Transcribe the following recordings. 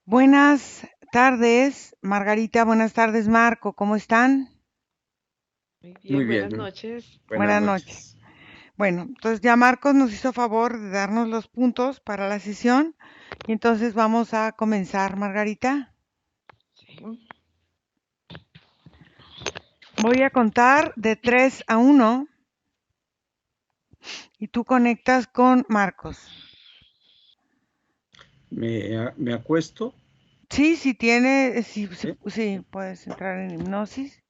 Buenas tardes, Margarita. Buenas tardes, Marco. ¿Cómo están? Muy bien, Muy bien, buenas noches. buenas Buenas noches. noches. Bueno, entonces ya Marcos nos hizo favor de darnos los puntos para la sesión y entonces vamos a comenzar, Margarita. Sí. Voy a contar de 3 a 1 y tú conectas con Marcos. Me acuesto, Sí, si tiene, sí, sí, ¿sí? sí, puedes entrar en hipnosis.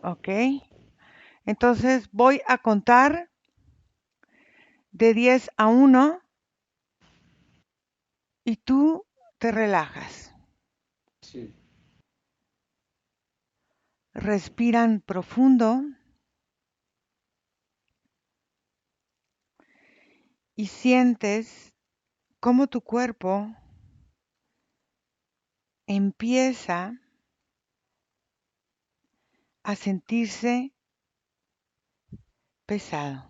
Ok. Entonces voy a contar de 10 a 1 y tú te relajas. Sí. Respiran profundo y sientes cómo tu cuerpo empieza a sentirse pesado.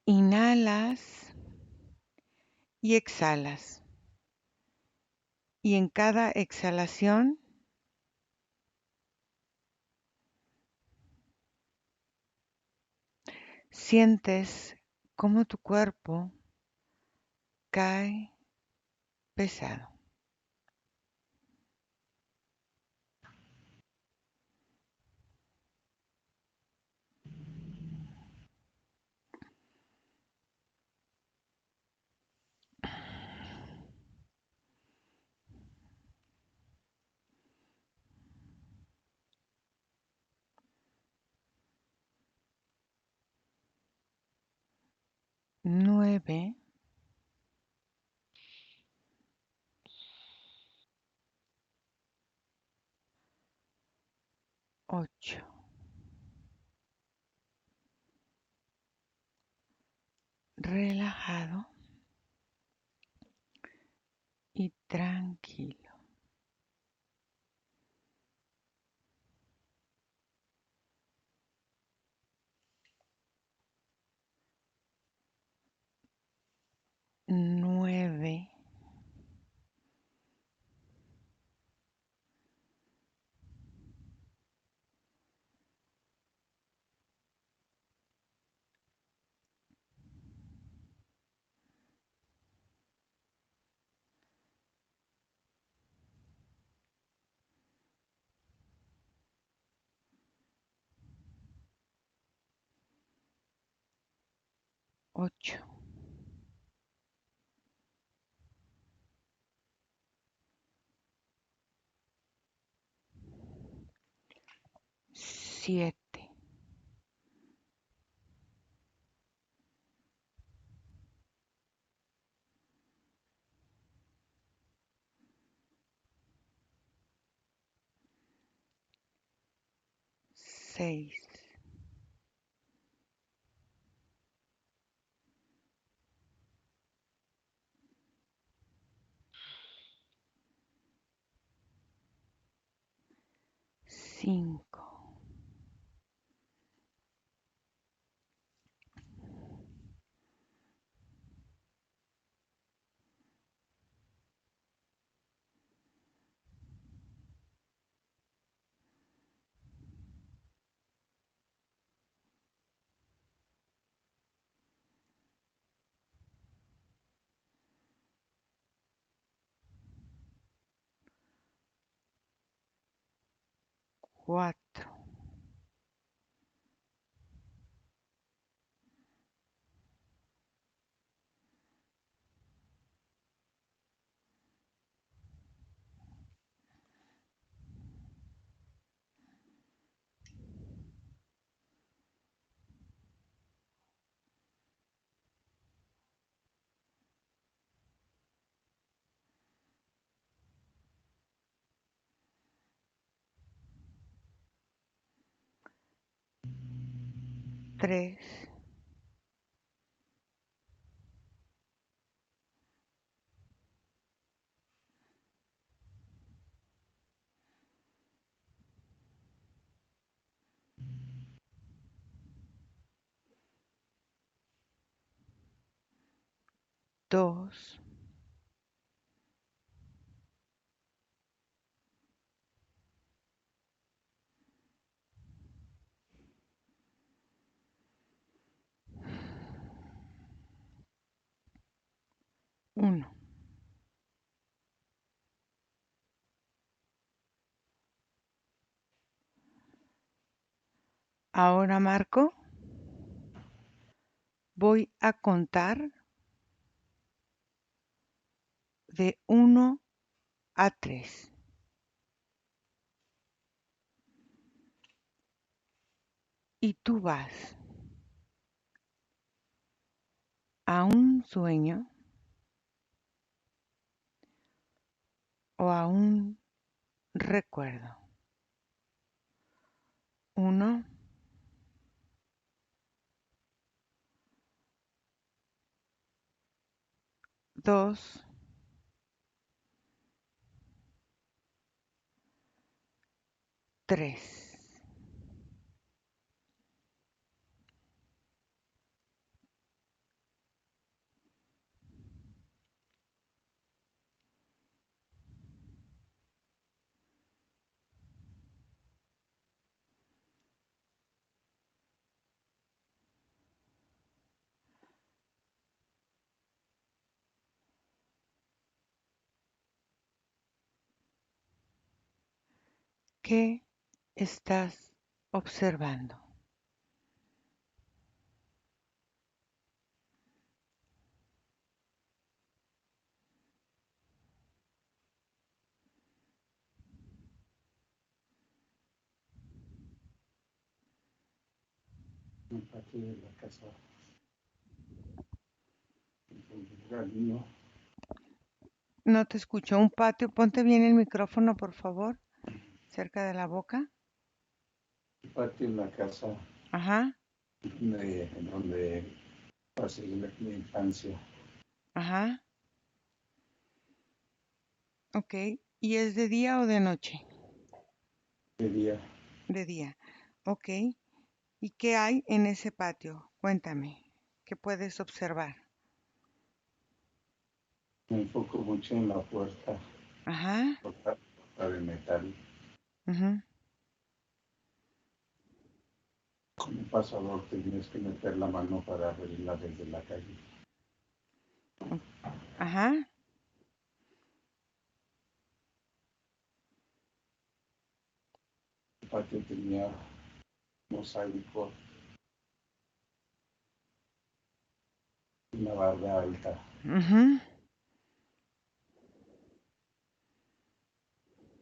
Inhalas y exhalas. Y en cada exhalación sientes cómo tu cuerpo cae pesado. Nueve, 8. Relajado y tranquilo. 9, 8, 7, 6, 5, 4, 3, 2, 1. Ahora, Marco, voy a contar de 1 a 3. Y tú vas a un sueño o a un recuerdo. 1, 2, 3. ¿Qué estás observando? Un patio de la casa. Un jardín, No te escucho. Un patio. Ponte bien el micrófono, por favor, cerca de la boca. un patio en la casa Ajá, donde pasé mi infancia. ajá. Ok. ¿Y es de día o de noche? De día, De día. Ok. ¿Y qué hay en ese patio? Cuéntame. ¿Qué puedes observar? me enfoco mucho en la Ajá. puerta de metal. Ujú. Como pasador tienes que meter la mano para abrirla desde la calle. Ajá. El patio tenía mosaico, una barda alta, Ujú.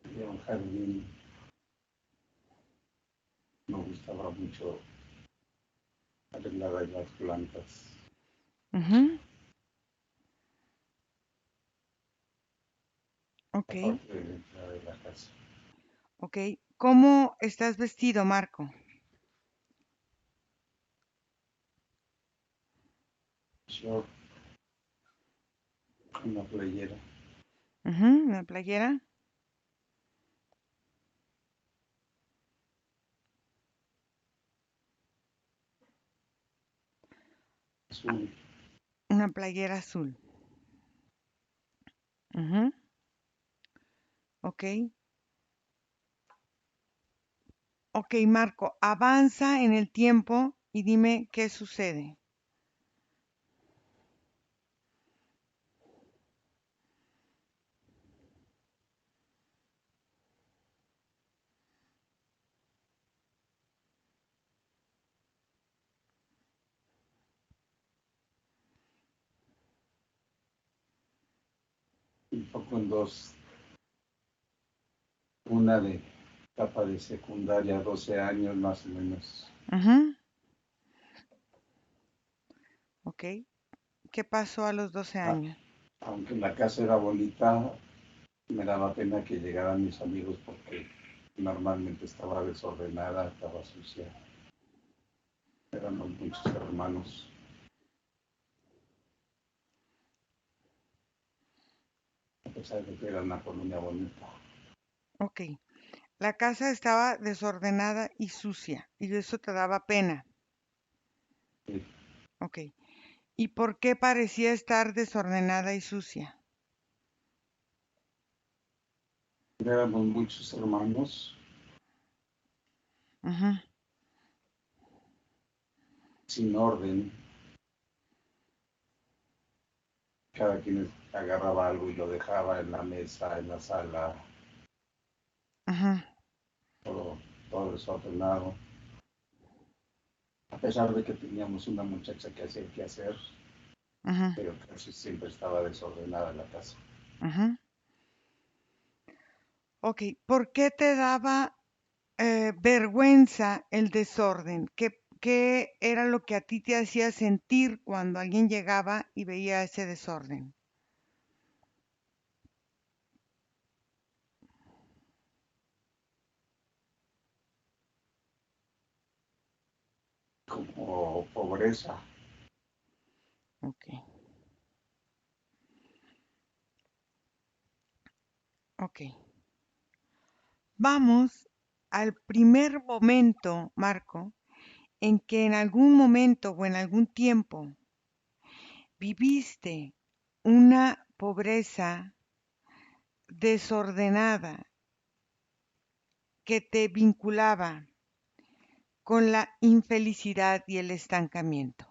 y un jardín. Me gustaba mucho arreglar las plantas. Ujú. Ok. Aparte de la entrada de la casa. Ok. ¿Cómo estás vestido, Marco? Short, una playera Ujú. ¿Una playera? azul, Una playera azul. Ujú. Ok. Ok, Marco, avanza en el tiempo y dime qué sucede. un poco en dos, una de etapa de secundaria, 12 años más o menos. Ujú. Ok. ¿Qué pasó a los 12 Ah, años? aunque la casa era bonita, me daba pena que llegaran mis amigos porque normalmente estaba desordenada, estaba sucia. Éramos muchos hermanos. A pesar de que era una colonia bonita. Ok. La casa estaba desordenada y sucia y eso te daba pena. Sí, Ok. ¿Y por qué parecía estar desordenada y sucia? Éramos muchos hermanos, Ujú, sin orden. Cada quien agarraba algo y lo dejaba en la mesa, en la sala, ujú, todo, todo desordenado. A pesar de que teníamos una muchacha que hacía el quehacer, ujú, pero casi siempre estaba desordenada la casa. ujú. Ok, ¿por qué te daba vergüenza el desorden? ¿Qué era lo que a ti te hacía sentir cuando alguien llegaba y veía ese desorden? Como pobreza. Ok, ok. Vamos al primer momento, Marco, en que en algún momento o en algún tiempo viviste una pobreza desordenada que te vinculaba con la infelicidad y el estancamiento.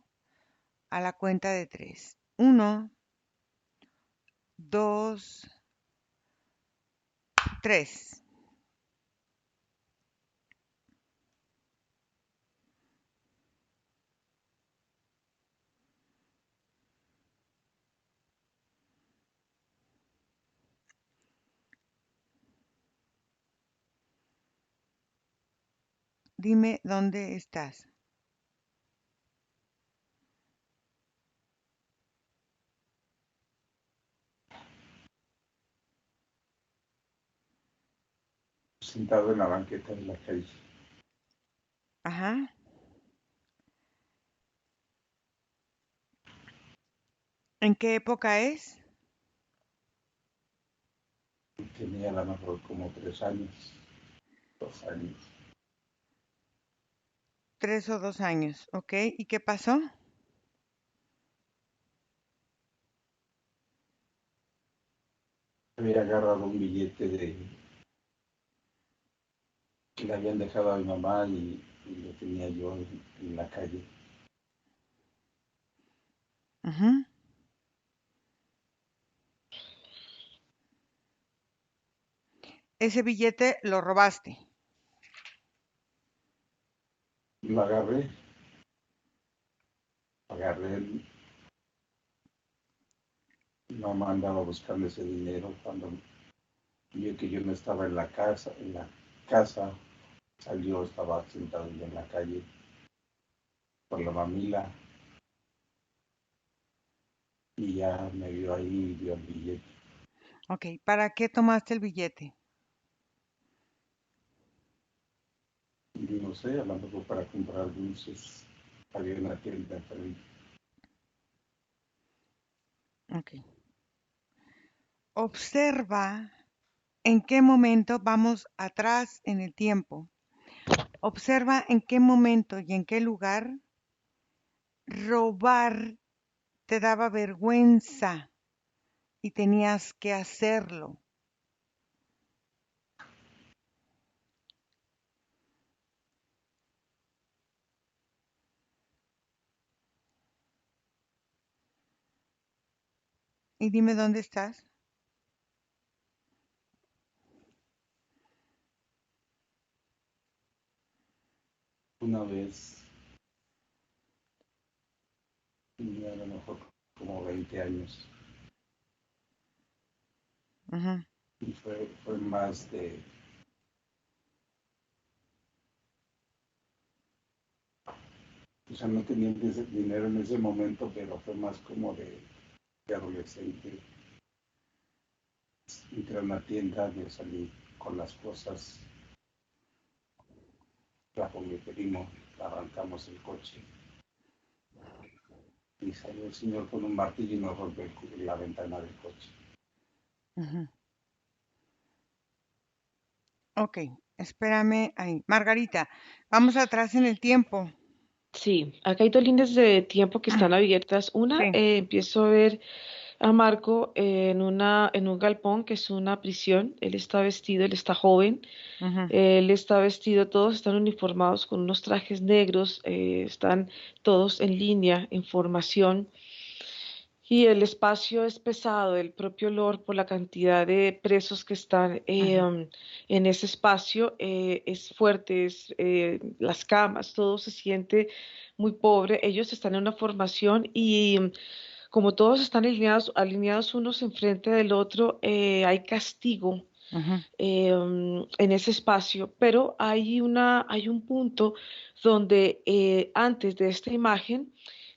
A la cuenta de tres. Uno, dos, tres. Dime dónde estás. Sentado en la banqueta de la calle. Ajá. ¿En qué época es? Tenía a lo mejor como 3 años, 2 años. 3 o 2 años. Ok. ¿Y qué pasó? Había agarrado un billete que le habían dejado a mi mamá y lo tenía yo en la calle. Ujú. Ese billete lo robaste. Lo agarré, mi mamá andaba buscando ese dinero cuando vio que yo no estaba en la casa, salió, estaba sentado yo en la calle con la mamila y ya me vio ahí y vio el billete. Ok. ¿Para qué tomaste el billete? Y no sé, a lo mejor para comprar dulces, había una tienda frente. Ok. Observa en qué momento vamos atrás en el tiempo. Observa en qué momento y en qué lugar robar te daba vergüenza y tenías que hacerlo. Y dime dónde estás. Una vez, tenía a lo mejor como 20 años, Ujú, y fue más o sea, no tenía dinero en ese momento, pero fue más como de adolescente. Entré a una tienda, me salí con las cosas, trajo mi primo, arrancamos el coche y salió el señor con un martillo y me rompió la ventana del coche. ujú. Ok, espérame ahí. Margarita, vamos atrás en el tiempo. Sí, acá hay dos líneas de tiempo que están abiertas. Una, Sí. empiezo a ver a Marco en un galpón que es una prisión. Él está vestido, él está joven, Ujú, él está vestido, todos están uniformados con unos trajes negros, están todos en línea, en formación. Y el espacio es pesado, el propio olor por la cantidad de presos que están ujú, en ese espacio es fuerte, las camas, todo se siente muy pobre. Ellos están en una formación y como todos están alineados unos enfrente del otro, hay castigo ujú, en ese espacio, pero hay un punto donde antes de esta imagen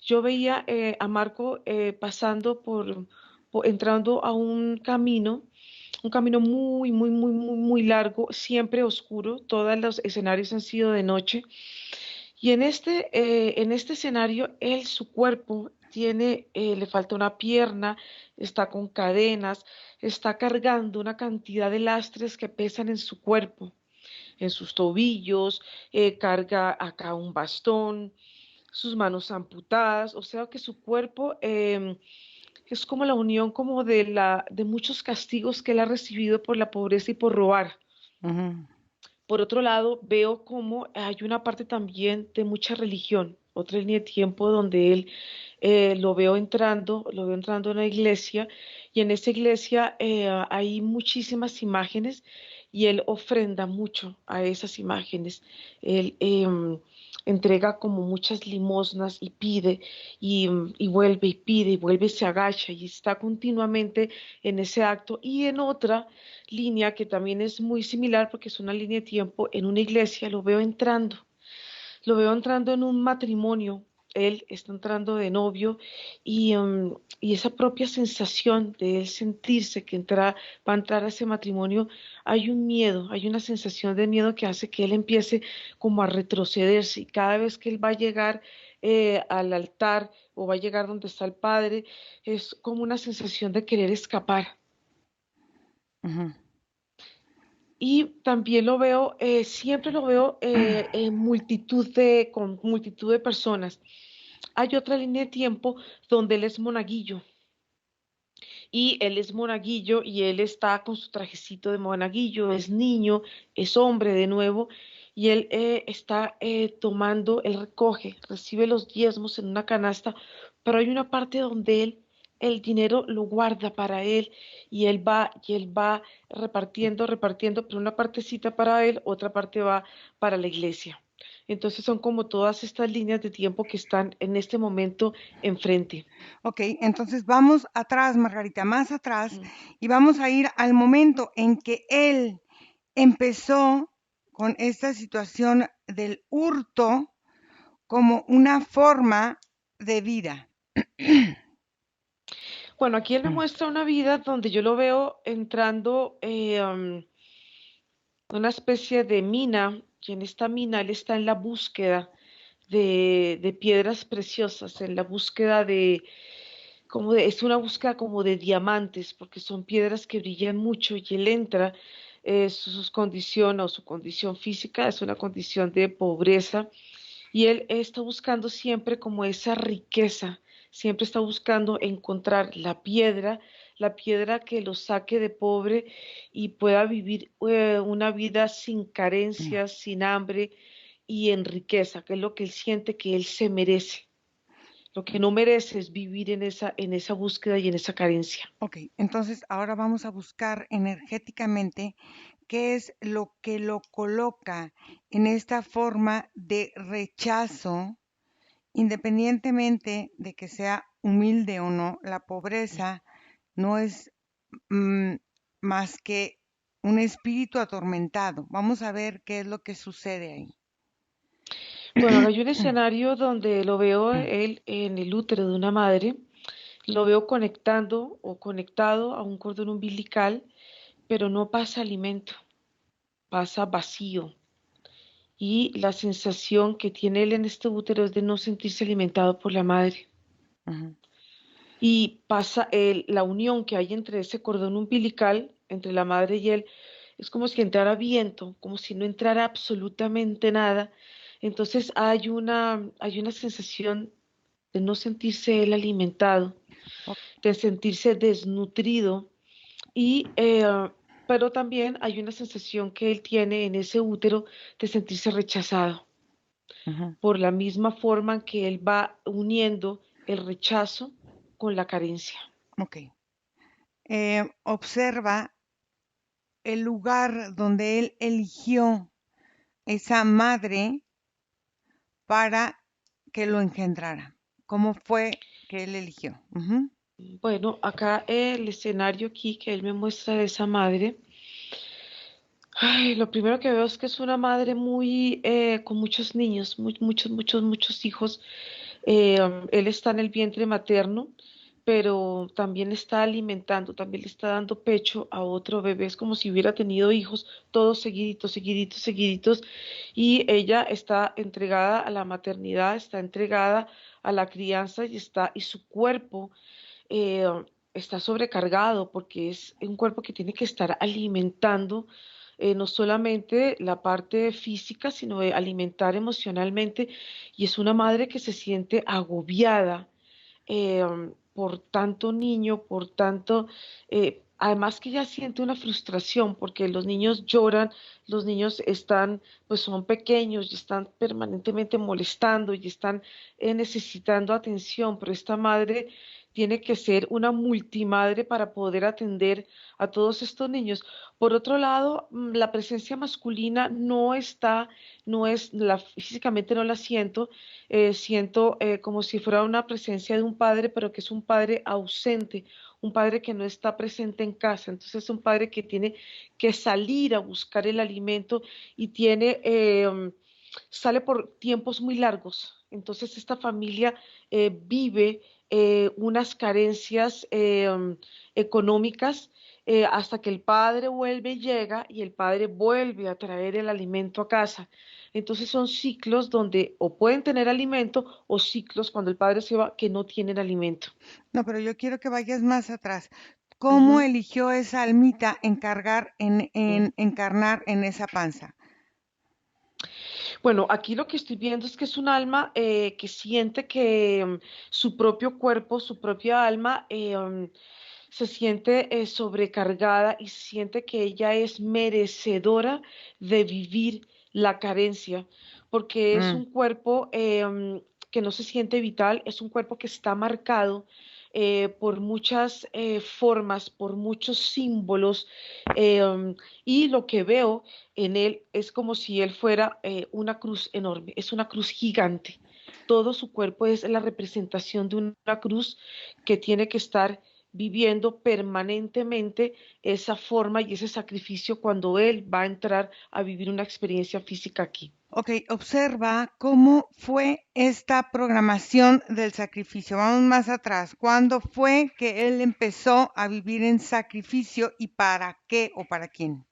yo veía a Marco pasando entrando a un camino muy, muy, muy, muy, muy largo, siempre oscuro, todos los escenarios han sido de noche, y en este escenario, su cuerpo le falta una pierna, está con cadenas, está cargando una cantidad de lastres que pesan en su cuerpo, en sus tobillos, carga acá un bastón, sus manos amputadas, o sea que su cuerpo es como la unión como de muchos castigos que él ha recibido por la pobreza y por robar. ujú, Por otro lado, veo como hay una parte también de mucha religión, otra línea de tiempo donde él lo veo entrando en una iglesia y en esa iglesia hay muchísimas imágenes y él ofrenda mucho a esas imágenes. Él entrega como muchas limosnas y pide y vuelve y pide y vuelve y se agacha y está continuamente en ese acto y en otra línea que también es muy similar porque es una línea de tiempo en una iglesia, lo veo entrando en un matrimonio, él está entrando de novio y esa propia sensación de él sentirse que va a entrar a ese matrimonio, hay un miedo, hay una sensación de miedo que hace que él empiece como a retrocederse y cada vez que él va a llegar al altar o va a llegar donde está el padre, es como una sensación de querer escapar. ujú. Y también siempre lo veo con multitud de personas. Hay otra línea de tiempo donde él es monaguillo y él es monaguillo y él está con su trajecito de monaguillo, es niño, es hombre de nuevo y él está tomando, él recibe los diezmos en una canasta, pero hay una parte donde el dinero lo guarda para él y él va repartiendo, pero una partecita para él, otra parte va para la iglesia. Entonces son como todas estas líneas de tiempo que están en este momento enfrente. Ok, entonces vamos atrás, Margarita, más atrás, Mm. y vamos a ir al momento en que él empezó con esta situación del hurto como una forma de vida. Bueno, aquí él me muestra una vida donde yo lo veo entrando una especie de mina, y en esta mina él está en la búsqueda de piedras preciosas, en la búsqueda es una búsqueda como de diamantes, porque son piedras que brillan mucho y él entra, sus condiciones o su condición física es una condición de pobreza y él está buscando siempre como esa riqueza, siempre está buscando encontrar la piedra que lo saque de pobre y pueda vivir una vida sin carencias, sin hambre y en riqueza, que es lo que él siente que él se merece. Lo que no merece es vivir en esa búsqueda y en esa carencia. Ok, entonces ahora vamos a buscar energéticamente qué es lo que lo coloca en esta forma de rechazo, independientemente de que sea humilde o no. La pobreza no es mm, más que un espíritu atormentado. Vamos a ver qué es lo que sucede ahí. Bueno, hay un escenario donde lo veo él en el útero de una madre, lo veo conectando o conectado a un cordón umbilical, pero no pasa alimento, pasa vacío. Y la sensación que tiene él en este útero es de no sentirse alimentado por la madre. Ujú, Y pasa la unión que hay entre ese cordón umbilical, entre la madre y él, es como si entrara viento, como si no entrara absolutamente nada. Entonces hay una sensación de no sentirse él alimentado, O- de sentirse desnutrido y pero también hay una sensación que él tiene en ese útero de sentirse rechazado Ujú. por la misma forma en que él va uniendo el rechazo con la carencia. Ok. Observa el lugar donde él eligió esa madre para que lo engendrara. ¿Cómo fue que él eligió? Ujú. Bueno, acá el escenario aquí que él me muestra de esa madre, ay, lo primero que veo es que es una madre muy con muchos niños, muchos hijos. Él está en el vientre materno, pero también está alimentando, también le está dando pecho a otro bebé. Es como si hubiera tenido hijos, todos seguiditos, y ella está entregada a la maternidad, está entregada a la crianza y su cuerpo eh, está sobrecargado porque es un cuerpo que tiene que estar alimentando no solamente la parte física, sino de alimentar emocionalmente. Y es una madre que se siente agobiada por tanto niño, por tanto, además que ella siente una frustración porque los niños lloran, los niños están, pues son pequeños y están permanentemente molestando y están necesitando atención, pero esta madre tiene que ser una multimadre para poder atender a todos estos niños. Por otro lado, la presencia masculina no está, no es, físicamente no la siento, siento como si fuera una presencia de un padre, pero que es un padre ausente, un padre que no está presente en casa. Entonces es un padre que tiene que salir a buscar el alimento y tiene, sale por tiempos muy largos. Entonces esta familia vive unas carencias económicas hasta que el padre vuelve, llega y el padre vuelve a traer el alimento a casa. Entonces son ciclos donde o pueden tener alimento o ciclos cuando el padre se va que no tienen alimento. No, pero yo quiero que vayas más atrás. ¿Cómo Ujú. eligió esa almita Mm. encarnar en esa panza? Bueno, aquí lo que estoy viendo es que es un alma que siente que su propio cuerpo, su propia alma se siente sobrecargada y siente que ella es merecedora de vivir la carencia, porque es Mm. un cuerpo que no se siente vital, es un cuerpo que está marcado por muchas formas, por muchos símbolos, y lo que veo en él es como si él fuera una cruz enorme, es una cruz gigante. Todo su cuerpo es la representación de una cruz que tiene que estar viviendo permanentemente esa forma y ese sacrificio cuando él va a entrar a vivir una experiencia física aquí. Ok, observa cómo fue esta programación del sacrificio. Vamos más atrás. ¿Cuándo fue que él empezó a vivir en sacrificio y para qué o para quién?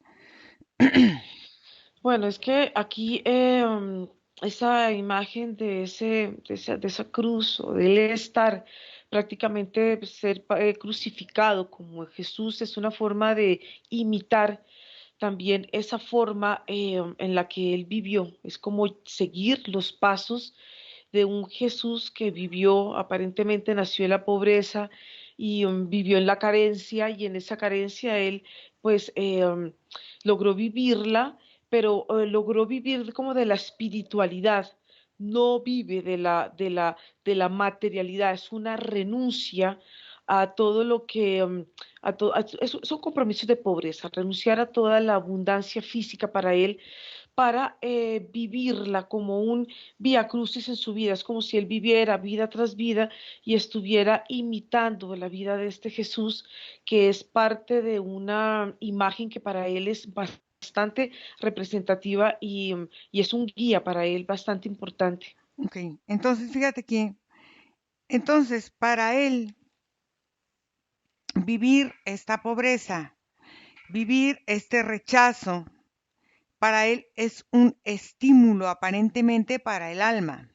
Bueno, es que aquí esa imagen de esa cruz o de él estar prácticamente ser crucificado como Jesús es una forma de imitar también esa forma en la que él vivió. Es como seguir los pasos de un Jesús que vivió, aparentemente nació en la pobreza y vivió en la carencia y en esa carencia él pues logró vivirla, pero logró vivir como de la espiritualidad. No vive de la materialidad, es una renuncia a todo lo que son compromisos de pobreza, renunciar a toda la abundancia física para él, para vivirla como un vía crucis en su vida. Es como si él viviera vida tras vida y estuviera imitando la vida de este Jesús, que es parte de una imagen que para él es bastante representativa y es un guía para él bastante importante. Ok, entonces fíjate que, entonces para él vivir esta pobreza, vivir este rechazo, para él es un estímulo aparentemente para el alma.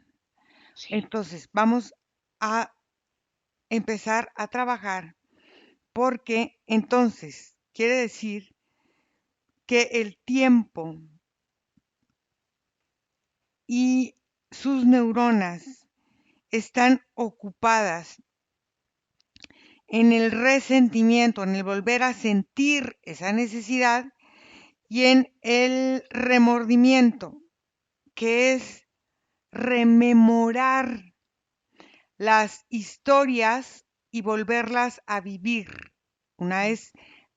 Sí. Entonces vamos a empezar a trabajar porque entonces quiere decir que el tiempo y sus neuronas están ocupadas en el resentimiento, en el volver a sentir esa necesidad, y en el remordimiento, que es rememorar las historias y volverlas a vivir. Una es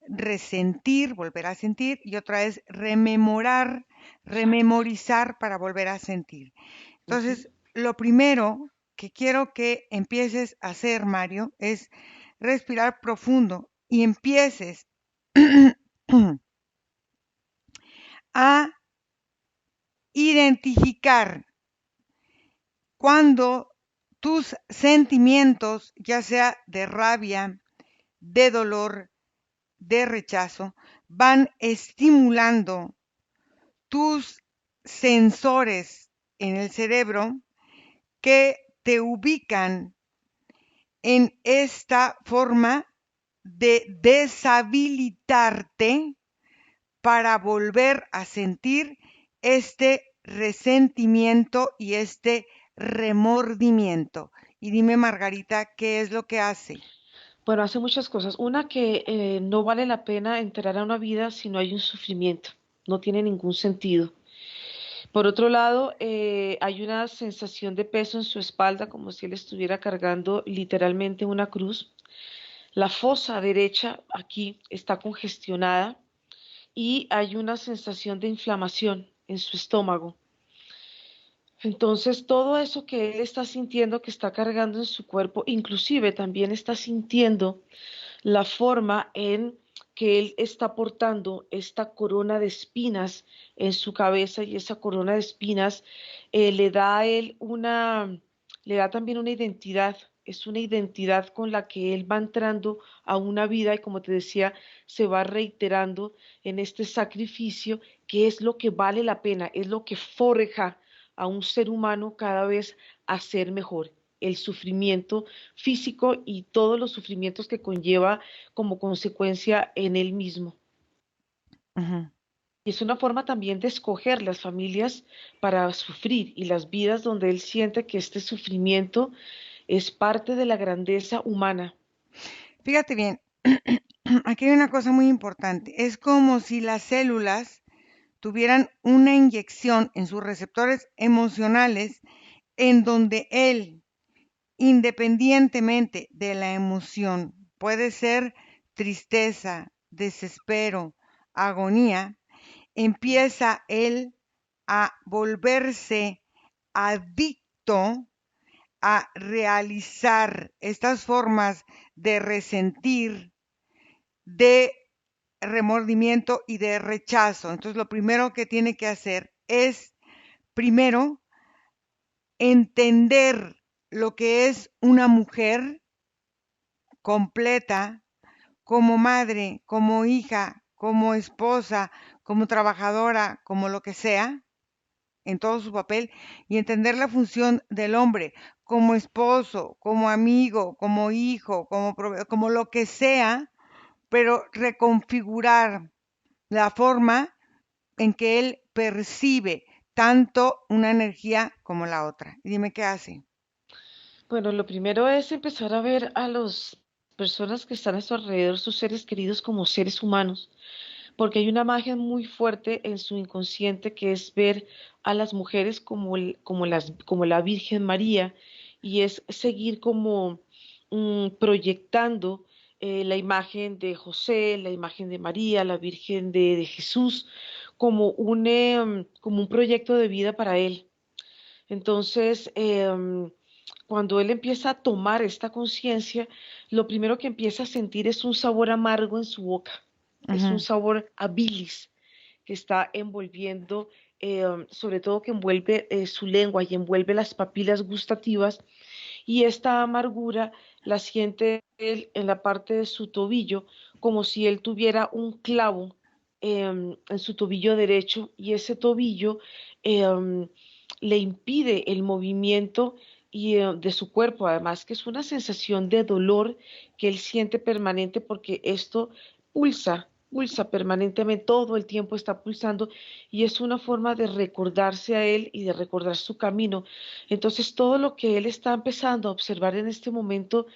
resentir, volver a sentir, y otra es rememorar, Exacto. rememorizar para volver a sentir. Ujú. Entonces, lo primero que quiero que empieces a hacer, Mario, es respirar profundo y empieces a identificar cuando tus sentimientos, ya sea de rabia, de dolor, de rechazo, van estimulando tus sensores en el cerebro que te ubican en esta forma de deshabilitarte para volver a sentir este resentimiento y este remordimiento. Y dime, Margarita, ¿qué es lo que hace? Bueno, hace muchas cosas. Una, que no vale la pena entrar a una vida si no hay un sufrimiento. No tiene ningún sentido. Por otro lado, hay una sensación de peso en su espalda, como si él estuviera cargando literalmente una cruz. La fosa derecha aquí está congestionada y hay una sensación de inflamación en su estómago. Entonces, todo eso que él está sintiendo, que está cargando en su cuerpo, inclusive también está sintiendo la forma en que él está portando esta corona de espinas en su cabeza, y esa corona de espinas le da a él le da también una identidad. Es una identidad con la que él va entrando a una vida y, como te decía, se va reiterando en este sacrificio, que es lo que vale la pena, es lo que forja a un ser humano cada vez a ser mejor. El sufrimiento físico y todos los sufrimientos que conlleva como consecuencia en él mismo. Ujú. Y es una forma también de escoger las familias para sufrir, y las vidas donde él siente que este sufrimiento es parte de la grandeza humana. Fíjate bien, aquí hay una cosa muy importante. Es como si las células tuvieran una inyección en sus receptores emocionales en donde él, independientemente de la emoción, puede ser tristeza, desespero, agonía, empieza él a volverse adicto a realizar estas formas de resentir, de remordimiento y de rechazo. Entonces, lo primero que tiene que hacer es, primero, entender lo que es una mujer completa, como madre, como hija, como esposa, como trabajadora, como lo que sea, en todo su papel, y entender la función del hombre como esposo, como amigo, como hijo, como lo que sea, pero reconfigurar la forma en que él percibe tanto una energía como la otra. Y dime qué hace. Bueno, lo primero es empezar a ver a las personas que están a su alrededor, sus seres queridos, como seres humanos, porque hay una magia muy fuerte en su inconsciente, que es ver a las mujeres como la Virgen María, y es seguir como proyectando la imagen de José, la imagen de María, la Virgen de Jesús, como un proyecto de vida para él. Entonces, cuando él empieza a tomar esta conciencia, lo primero que empieza a sentir es un sabor amargo en su boca, es un Ujú, sabor a bilis que está envolviendo, sobre todo que envuelve su lengua y envuelve las papilas gustativas, y esta amargura la siente él en la parte de su tobillo, como si él tuviera un clavo en su tobillo derecho, y ese tobillo le impide el movimiento de su cuerpo, además que es una sensación de dolor que él siente permanente, porque esto pulsa. pulsa permanentemente, todo el tiempo está pulsando y es una forma de recordarse a él y de recordar su camino. Entonces, todo lo que él está empezando a observar en este momento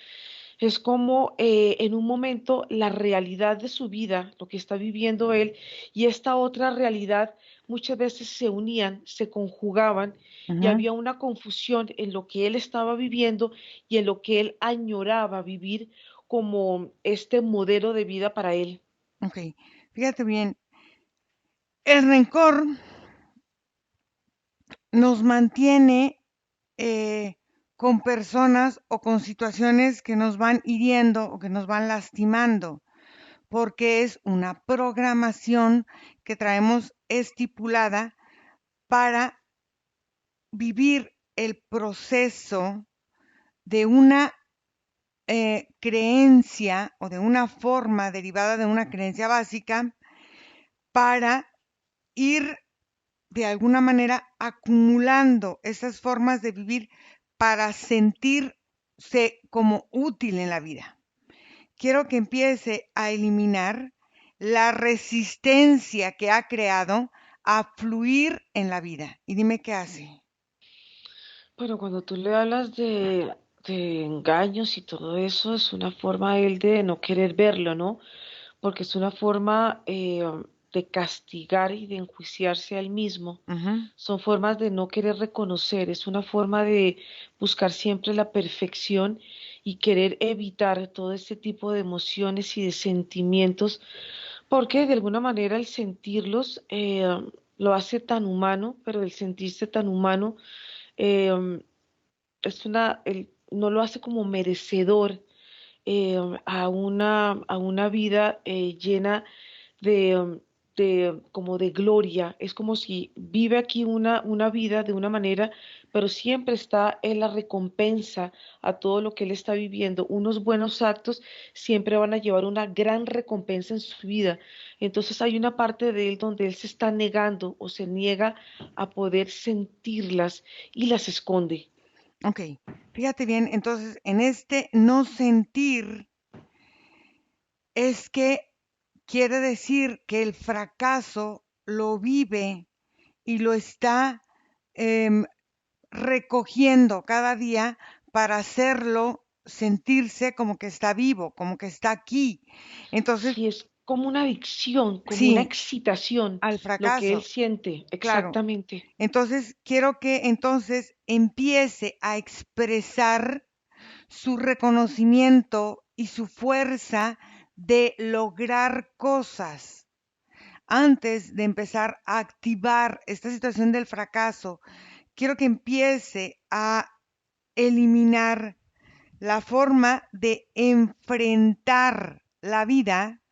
es como en un momento la realidad de su vida, lo que está viviendo él, y esta otra realidad muchas veces se unían, se conjugaban y Ujú. había una confusión en lo que él estaba viviendo y en lo que él añoraba vivir como este modelo de vida para él. Ok, fíjate bien, el rencor nos mantiene con personas o con situaciones que nos van hiriendo o que nos van lastimando, porque es una programación que traemos estipulada para vivir el proceso de una creencia o de una forma derivada de una creencia básica para ir de alguna manera acumulando esas formas de vivir para sentirse como útil en la vida. Quiero que empiece a eliminar la resistencia que ha creado a fluir en la vida. Y dime qué hace. Bueno, cuando tú le hablas de engaños y todo eso, es una forma él de no querer verlo, ¿no? Porque es una forma de castigar y de enjuiciarse a él mismo. Ujú. Son formas de no querer reconocer, es una forma de buscar siempre la perfección y querer evitar todo este tipo de emociones y de sentimientos, porque de alguna manera el sentirlos lo hace tan humano, pero el sentirse tan humano eh, no lo hace como merecedor a una vida llena de, como de gloria. Es como si vive aquí una vida de una manera, pero siempre está en la recompensa a todo lo que él está viviendo. Unos buenos actos siempre van a llevar una gran recompensa en su vida. Entonces hay una parte de él donde él se está negando o se niega a poder sentirlas y las esconde. Ok, fíjate bien, entonces en este no sentir es que quiere decir que el fracaso lo vive y lo está em, recogiendo cada día para hacerlo sentirse como que está vivo, como que está aquí. Entonces, Si es como una adicción, como una sí, excitación, al lo que él fracaso, siente, claro. exactamente. Entonces, quiero que entonces empiece a expresar su reconocimiento y su fuerza de lograr cosas antes de empezar a activar esta situación del fracaso. Quiero que empiece a eliminar la forma de enfrentar la vida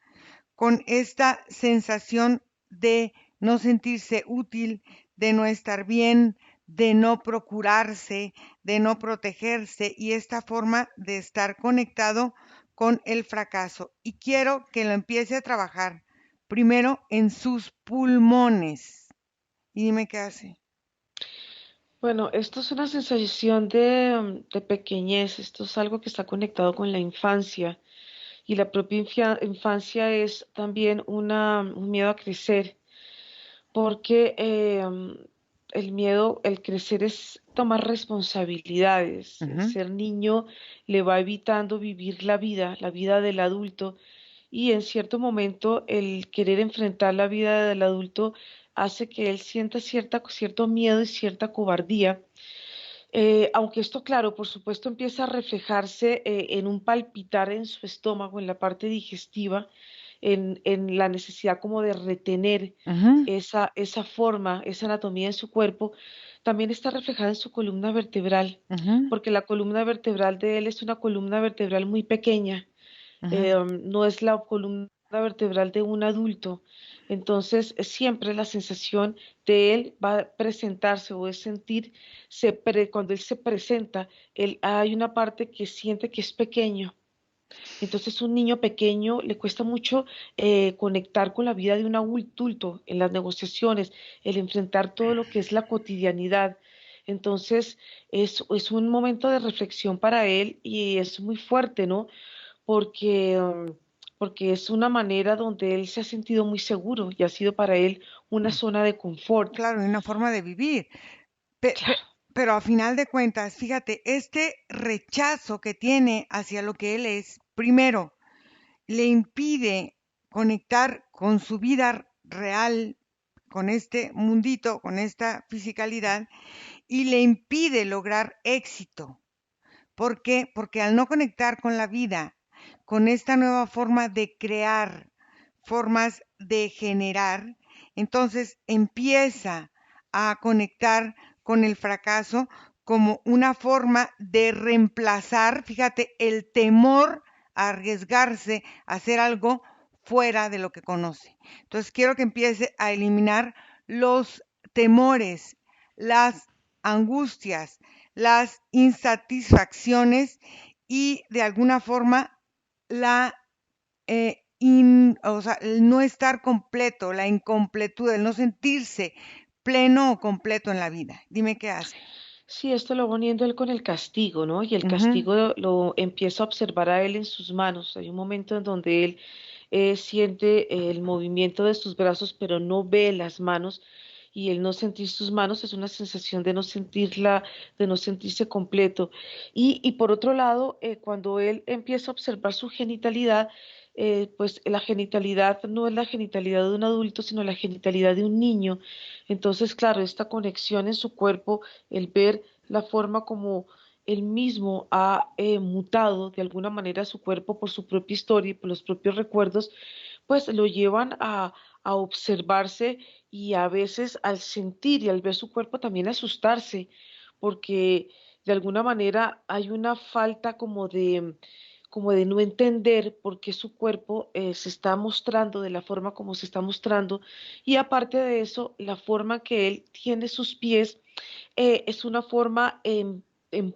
con esta sensación de no sentirse útil, de no estar bien, de no procurarse, de no protegerse y esta forma de estar conectado con el fracaso. Y quiero que lo empiece a trabajar primero en sus pulmones. Y dime qué hace. Bueno, esto es una sensación de pequeñez, esto es algo que está conectado con la infancia y la propia infancia es también un miedo a crecer, porque el miedo, el crecer es tomar responsabilidades, el Ujú. ser niño le va evitando vivir la vida del adulto. Y en cierto momento el querer enfrentar la vida del adulto hace que él sienta cierto miedo y cierta cobardía. Aunque esto, claro, por supuesto empieza a reflejarse en un palpitar en su estómago, en la parte digestiva, en la necesidad como de retener Ujú. esa forma, esa anatomía en su cuerpo, también está reflejada en su columna vertebral, Ujú. porque la columna vertebral de él es una columna vertebral muy pequeña, Ujú. no es la columna vertebral de un adulto. Entonces, siempre la sensación de él va a presentarse o es sentir, cuando él se presenta, hay una parte que siente que es pequeño. Entonces, un niño pequeño le cuesta mucho conectar con la vida de un adulto en las negociaciones, el enfrentar todo lo que es la cotidianidad. Entonces, es un momento de reflexión para él y es muy fuerte, ¿no? Porque porque es una manera donde él se ha sentido muy seguro y ha sido para él una zona de confort. Claro, y una forma de vivir. Pe- pe- Claro, pero a final de cuentas, fíjate, este rechazo que tiene hacia lo que él es, primero, le impide conectar con su vida real, con este mundito, con esta fisicalidad, y le impide lograr éxito. ¿Por qué? Porque al no conectar con la vida, con esta nueva forma de crear, formas de generar, entonces empieza a conectar con el fracaso como una forma de reemplazar, fíjate, el temor a arriesgarse a hacer algo fuera de lo que conoce. Entonces quiero que empiece a eliminar los temores, las angustias, las insatisfacciones y de alguna forma la o sea, el no estar completo, la incompletud, el no sentirse pleno o completo en la vida. Dime qué hace. sí, esto lo va uniendo él con el castigo, ¿no? Y el Ujú. castigo lo empieza a observar a él en sus manos. Hay un momento en donde él siente el movimiento de sus brazos, pero no ve las manos. Y el no sentir sus manos es una sensación de no sentirla, de no sentirse completo. Y por otro lado, cuando él empieza a observar su genitalidad, pues la genitalidad no es la genitalidad de un adulto, sino la genitalidad de un niño. Entonces, claro, esta conexión en su cuerpo, el ver la forma como él mismo ha mutado de alguna manera su cuerpo por su propia historia y por los propios recuerdos, pues lo llevan a observarse y a veces al sentir y al ver su cuerpo también asustarse, porque de alguna manera hay una falta como de no entender por qué su cuerpo se está mostrando de la forma como se está mostrando. Y aparte de eso, la forma que él tiene sus pies es una forma en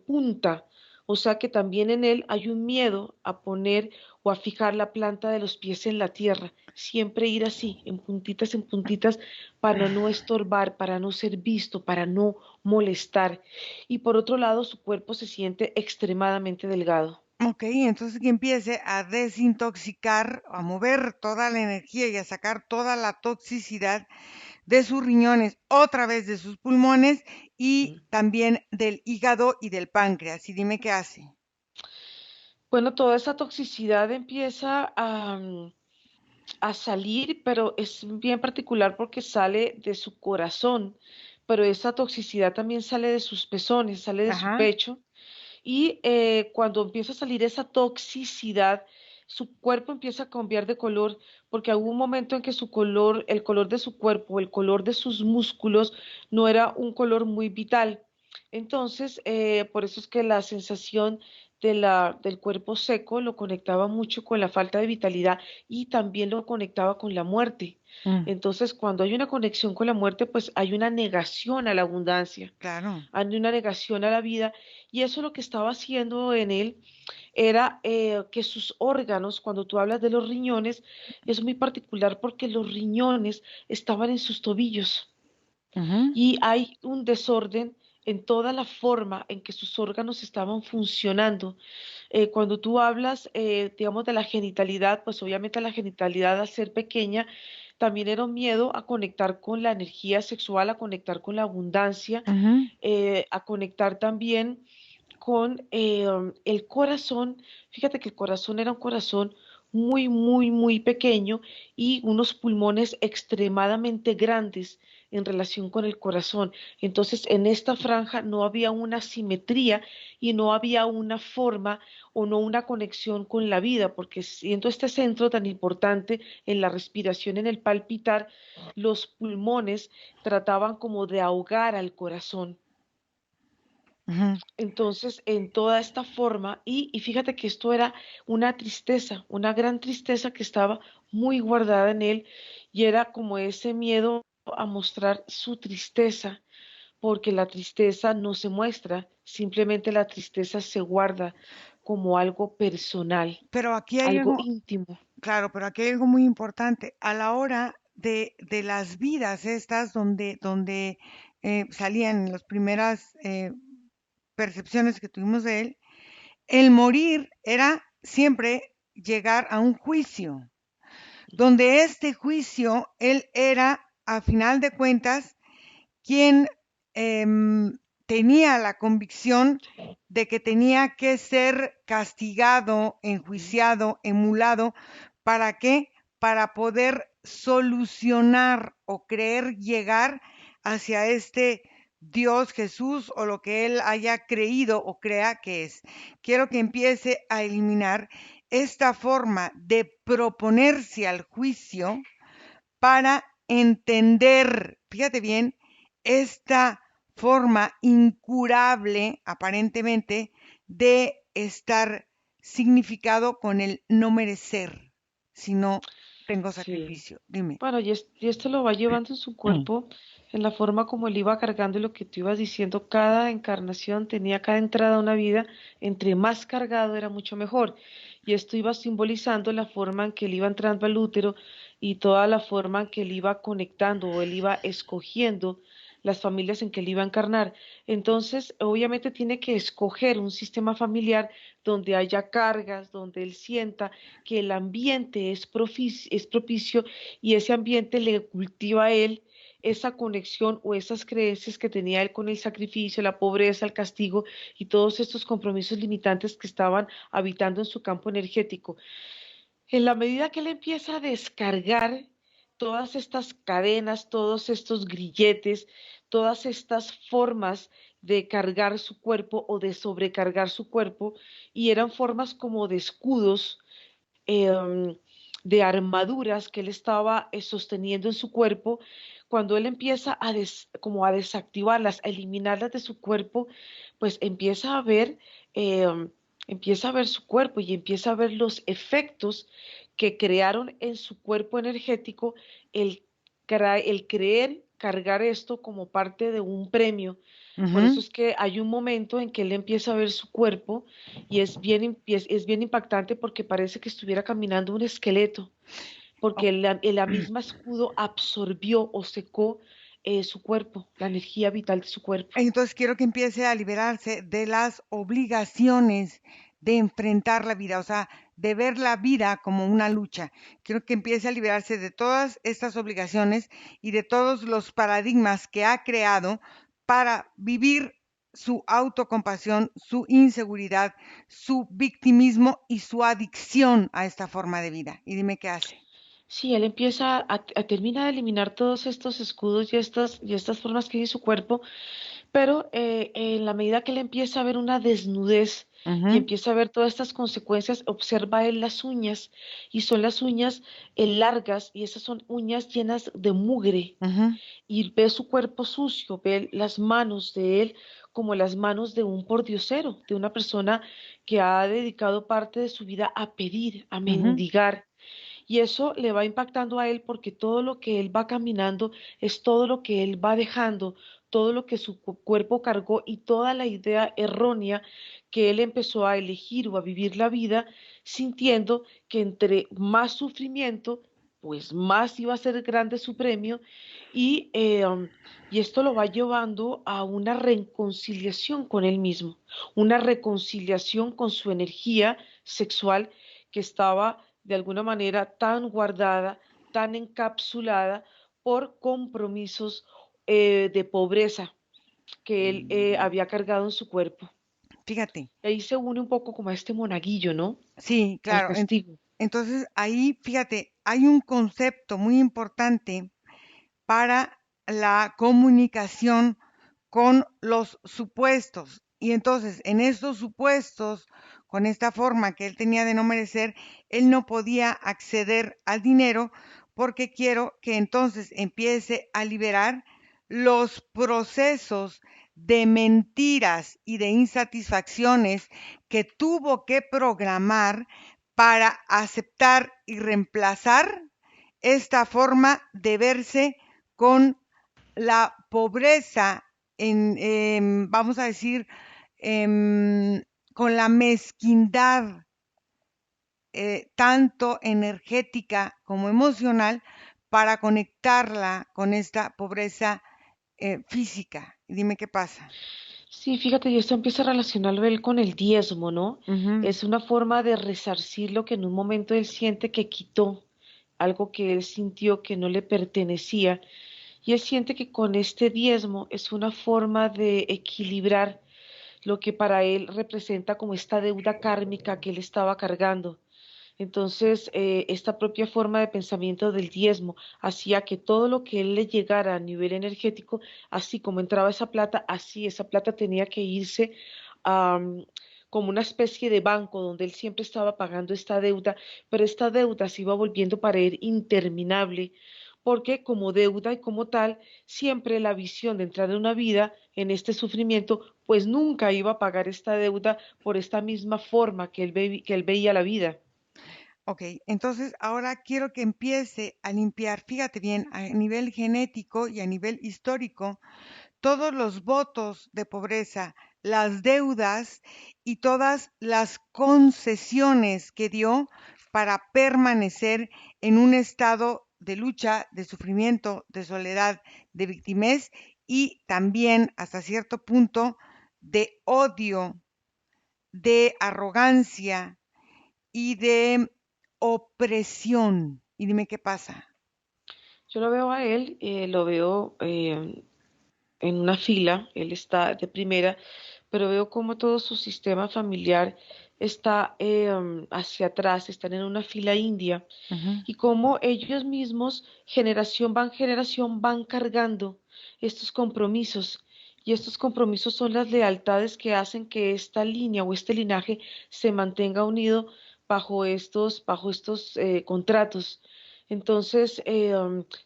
punta, o sea que también en él hay un miedo a poner o a fijar la planta de los pies en la tierra, siempre ir así, en puntitas, para no estorbar, para no ser visto, para no molestar. Y por otro lado, su cuerpo se siente extremadamente delgado. Ok, entonces que empiece a desintoxicar, a mover toda la energía y a sacar toda la toxicidad de sus riñones, otra vez de sus pulmones y también del hígado y del páncreas. Y dime qué hace. Bueno, toda esa toxicidad empieza a salir, pero es bien particular porque sale de su corazón, pero esa toxicidad también sale de sus pezones, sale de su Ajá. pecho y cuando empieza a salir esa toxicidad, su cuerpo empieza a cambiar de color porque hubo un momento en que su color, el color de su cuerpo, el color de sus músculos no era un color muy vital. Entonces, por eso es que la sensación del cuerpo seco lo conectaba mucho con la falta de vitalidad y también lo conectaba con la muerte. Mm, Entonces, cuando hay una conexión con la muerte, pues hay una negación a la abundancia, claro. hay una negación a la vida, y eso lo que estaba haciendo en él era que sus órganos, cuando tú hablas de los riñones, es muy particular porque los riñones estaban en sus tobillos Ujú, y hay un desorden en toda la forma en que sus órganos estaban funcionando. Cuando tú hablas, digamos, de la genitalidad, pues obviamente la genitalidad al ser pequeña también era un miedo a conectar con la energía sexual, a conectar con la abundancia, ujú. a conectar también con el corazón. Fíjate que el corazón era un corazón muy, muy, muy pequeño y unos pulmones extremadamente grandes en relación con el corazón. Entonces, en esta franja no había una simetría y no había una forma o no una conexión con la vida, porque siendo este centro tan importante en la respiración, en el palpitar, los pulmones trataban como de ahogar al corazón. Ujú. Entonces, en toda esta forma, y fíjate que esto era una tristeza, una gran tristeza que estaba muy guardada en él, y era como ese miedo a mostrar su tristeza, porque la tristeza no se muestra, simplemente la tristeza se guarda como algo personal, Pero aquí hay algo algo, íntimo. claro, pero aquí hay algo muy importante. A la hora de las vidas estas donde salían las primeras percepciones que tuvimos de él, el morir era siempre llegar a un juicio, donde este juicio él era, a final de cuentas, quien tenía la convicción de que tenía que ser castigado, enjuiciado, emulado. ¿Para qué? Para poder solucionar o creer llegar hacia este Dios, Jesús o lo que él haya creído o crea que es. Quiero que empiece a eliminar esta forma de proponerse al juicio para entender, fíjate bien, esta forma incurable, aparentemente, de estar significado con el no merecer, si no tengo Sí. sacrificio. Dime. Bueno, y esto lo va llevando en su cuerpo, en la forma como él iba cargando lo que tú ibas diciendo. Cada encarnación tenía cada entrada a una vida, entre más cargado era mucho mejor. Y esto iba simbolizando la forma en que él iba entrando al útero y toda la forma en que él iba conectando o él iba escogiendo las familias en que él iba a encarnar. Entonces, obviamente tiene que escoger un sistema familiar donde haya cargas, donde él sienta que el ambiente es propicio y ese ambiente le cultiva a él esa conexión o esas creencias que tenía él con el sacrificio, la pobreza, el castigo y todos estos compromisos limitantes que estaban habitando en su campo energético. En la medida que él empieza a descargar todas estas cadenas, todos estos grilletes, todas estas formas de cargar su cuerpo o de sobrecargar su cuerpo, y eran formas como de escudos, de armaduras que él estaba sosteniendo en su cuerpo, cuando él empieza como a desactivarlas, a eliminarlas de su cuerpo, pues empieza a ver su cuerpo y empieza a ver los efectos que crearon en su cuerpo energético el, el creer cargar esto como parte de un premio. Por eso Ujú. es que hay un momento en que él empieza a ver su cuerpo y es bien impactante porque parece que estuviera caminando un esqueleto, porque O- la misma escudo absorbió o secó su cuerpo, la energía vital de su cuerpo. Entonces quiero que empiece a liberarse de las obligaciones de enfrentar la vida, o sea, de ver la vida como una lucha. Quiero que empiece a liberarse de todas estas obligaciones y de todos los paradigmas que ha creado para vivir su autocompasión, su inseguridad, su victimismo y su adicción a esta forma de vida. Y dime qué hace. Sí, él empieza a terminar de eliminar todos estos escudos y estas formas que hay en su cuerpo. Pero en la medida que él empieza a ver una desnudez y Ujú, empieza a ver todas estas consecuencias, observa él las uñas y son las uñas largas y esas son uñas llenas de mugre ujú, y ve su cuerpo sucio, ve las manos de él como las manos de un pordiosero, de una persona que ha dedicado parte de su vida a pedir, a ujú. mendigar. Y eso le va impactando a él porque todo lo que él va caminando es todo lo que él va dejando, todo lo que su cuerpo cargó y toda la idea errónea que él empezó a elegir o a vivir la vida sintiendo que entre más sufrimiento, pues más iba a ser grande su premio y esto lo va llevando a una reconciliación con él mismo, una reconciliación con su energía sexual que estaba de alguna manera tan guardada, tan encapsulada por compromisos de pobreza que él había cargado en su cuerpo. Fíjate. Y ahí se une un poco como a este monaguillo, ¿no? Sí, Al claro. castigo. Entonces ahí, fíjate, hay un concepto muy importante para la comunicación con los supuestos. Y entonces, en estos supuestos, con esta forma que él tenía de no merecer, él no podía acceder al dinero porque quiero que entonces empiece a liberar los procesos de mentiras y de insatisfacciones que tuvo que programar para aceptar y reemplazar esta forma de verse con la pobreza vamos a decir, em, con la mezquindad, tanto energética como emocional, para conectarla con esta pobreza física. Y dime qué pasa. Sí, fíjate, y esto empieza a relacionarlo él con el diezmo, ¿no? Ujú. Es una forma de resarcir lo que en un momento él siente que quitó, algo que él sintió que no le pertenecía, y él siente que con este diezmo es una forma de equilibrar lo que para él representa como esta deuda kármica que él estaba cargando. Entonces, esta propia forma de pensamiento del diezmo hacía que todo lo que él le llegara a nivel energético, así como entraba esa plata, así esa plata tenía que irse am, como una especie de banco donde él siempre estaba pagando esta deuda, pero esta deuda se iba volviendo para él interminable, porque como deuda y como tal, siempre la visión de entrar en una vida en este sufrimiento, pues nunca iba a pagar esta deuda por esta misma forma que él veía la vida. Ok, entonces ahora quiero que empiece a limpiar, fíjate bien, a nivel genético y a nivel histórico, todos los votos de pobreza, las deudas y todas las concesiones que dio para permanecer en un estado de lucha, de sufrimiento, de soledad, de victimez y también hasta cierto punto de odio, de arrogancia y de opresión. Y dime qué pasa. Yo lo veo a él, lo veo en una fila, él está de primera, pero veo como todo su sistema familiar está hacia atrás, están en una fila india Ujú. y cómo ellos mismos, generación, van cargando estos compromisos. Y estos compromisos son las lealtades que hacen que esta línea o este linaje se mantenga unido bajo estos contratos. Entonces,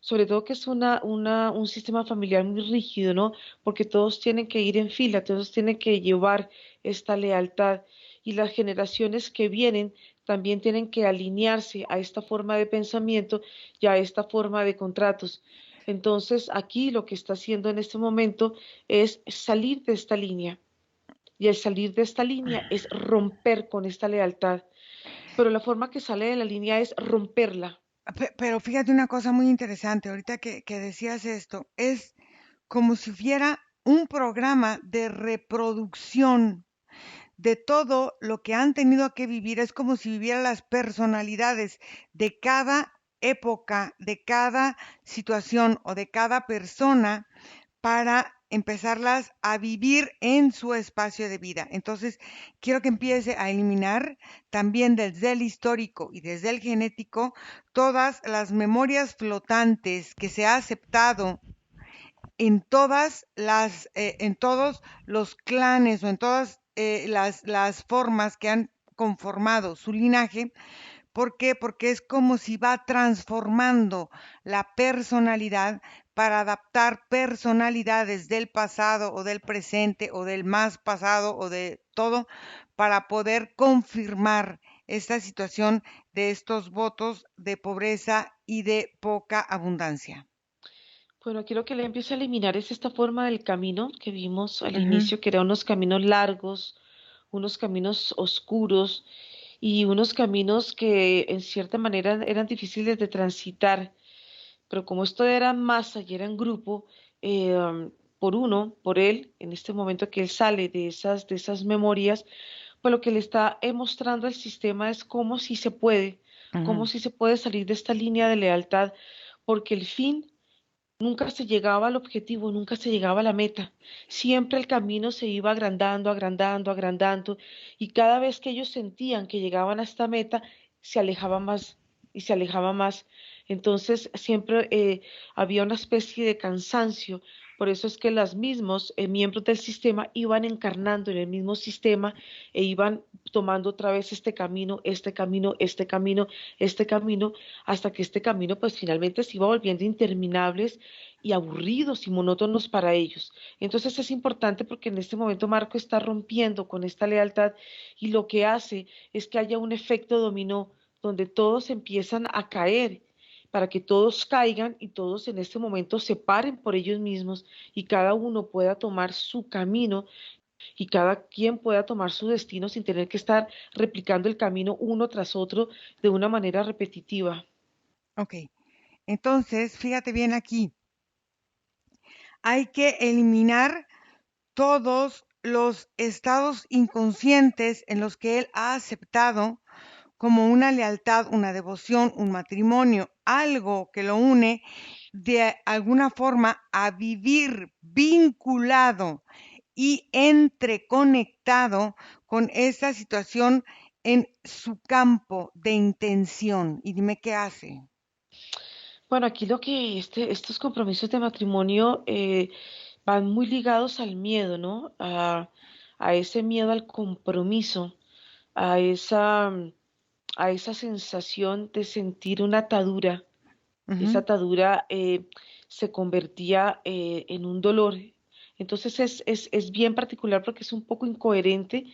sobre todo que es un sistema familiar muy rígido, ¿no? Porque todos tienen que ir en fila, todos tienen que llevar esta lealtad y las generaciones que vienen también tienen que alinearse a esta forma de pensamiento y a esta forma de contratos. Entonces, aquí lo que está haciendo en este momento es salir de esta línea. Y el salir de esta línea es romper con esta lealtad. Pero la forma que sale de la línea es romperla. Pero fíjate una cosa muy interesante, ahorita que decías esto, es como si hubiera un programa de reproducción de todo lo que han tenido que vivir, es como si vivieran las personalidades de cada época, de cada situación o de cada persona para empezarlas a vivir en su espacio de vida. Entonces, quiero que empiece a eliminar también desde el histórico y desde el genético todas las memorias flotantes que se ha aceptado en todos los clanes o en todas las formas que han conformado su linaje. ¿Por qué? Porque es como si va transformando la personalidad para adaptar personalidades del pasado o del presente o del más pasado o de todo para poder confirmar esta situación de estos votos de pobreza y de poca abundancia. Bueno, aquí lo que le empieza a eliminar es esta forma del camino que vimos al Ujú. inicio, que eran unos caminos largos, unos caminos oscuros y unos caminos que en cierta manera eran difíciles de transitar, pero como esto era masa y era en grupo, por uno, por él, en este momento que él sale de esas memorias, pues lo que le está mostrando al sistema es cómo Ujú. si se puede salir de esta línea de lealtad, porque el fin nunca se llegaba al objetivo, nunca se llegaba a la meta. Siempre el camino se iba agrandando, agrandando, agrandando, y cada vez que ellos sentían que llegaban a esta meta, se alejaba más y se alejaba más. Entonces siempre había una especie de cansancio. Por eso es que los mismos miembros del sistema iban encarnando en el mismo sistema e iban tomando otra vez este camino, este camino, este camino, este camino, hasta que este camino pues finalmente se iba volviendo interminables y aburridos y monótonos para ellos. Entonces es importante porque en este momento Marco está rompiendo con esta lealtad y lo que hace es que haya un efecto dominó donde todos empiezan a caer para que todos caigan y todos en este momento se paren por ellos mismos y cada uno pueda tomar su camino y cada quien pueda tomar su destino sin tener que estar replicando el camino uno tras otro de una manera repetitiva. Ok, entonces fíjate bien aquí, hay que eliminar todos los estados inconscientes en los que él ha aceptado como una lealtad, una devoción, un matrimonio, algo que lo une de alguna forma a vivir vinculado y entreconectado con esa situación en su campo de intención. Y dime qué hace. Bueno, aquí lo que estos compromisos de matrimonio van muy ligados al miedo, ¿no? A ese miedo al compromiso, a a esa sensación de sentir una atadura. Esa Ujú. atadura se convertía en un dolor. Entonces es bien particular porque es un poco incoherente,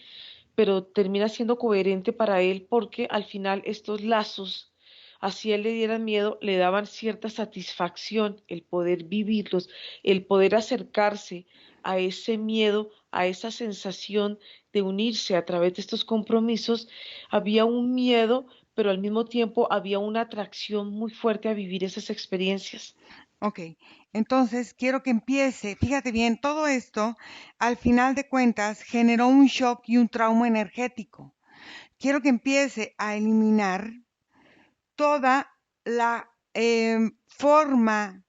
pero termina siendo coherente para él porque al final estos lazos, así a él le dieran miedo, le daban cierta satisfacción el poder vivirlos, el poder acercarse a ese miedo, a esa sensación de unirse a través de estos compromisos. Había un miedo, pero al mismo tiempo había una atracción muy fuerte a vivir esas experiencias. Ok, entonces quiero que empiece, fíjate bien, todo esto al final de cuentas generó un shock y un trauma energético. Quiero que empiece a eliminar toda la forma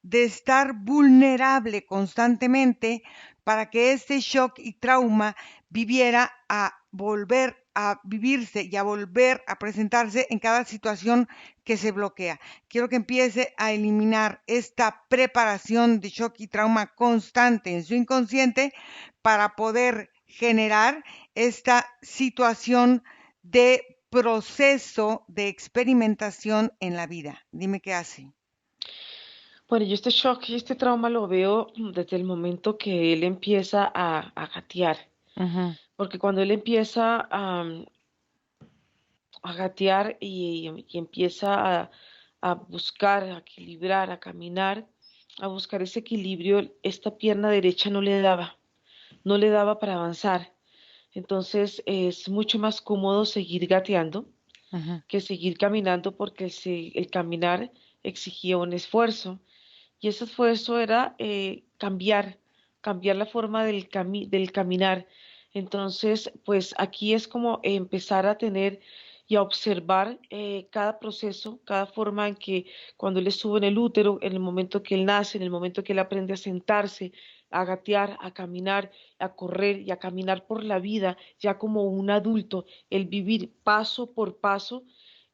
de estar vulnerable constantemente para que este shock y trauma viviera a volver a vivirse y a volver a presentarse en cada situación que se bloquea. Quiero que empiece a eliminar esta preparación de shock y trauma constante en su inconsciente para poder generar esta situación de proceso de experimentación en la vida. Dime qué hace. Bueno, yo este shock y este trauma lo veo desde el momento que él empieza a gatear, Ujú, porque cuando él empieza a gatear y empieza a buscar, a equilibrar, a caminar, a buscar ese equilibrio, esta pierna derecha no le daba para avanzar. Entonces es mucho más cómodo seguir gateando ujú. que seguir caminando porque el caminar exigía un esfuerzo. Y ese esfuerzo era cambiar la forma del caminar. Entonces, pues aquí es como empezar a tener y a observar cada proceso, cada forma en que cuando él estuvo en el útero, en el momento que él nace, en el momento que él aprende a sentarse, a gatear, a caminar, a correr y a caminar por la vida, ya como un adulto, el vivir paso por paso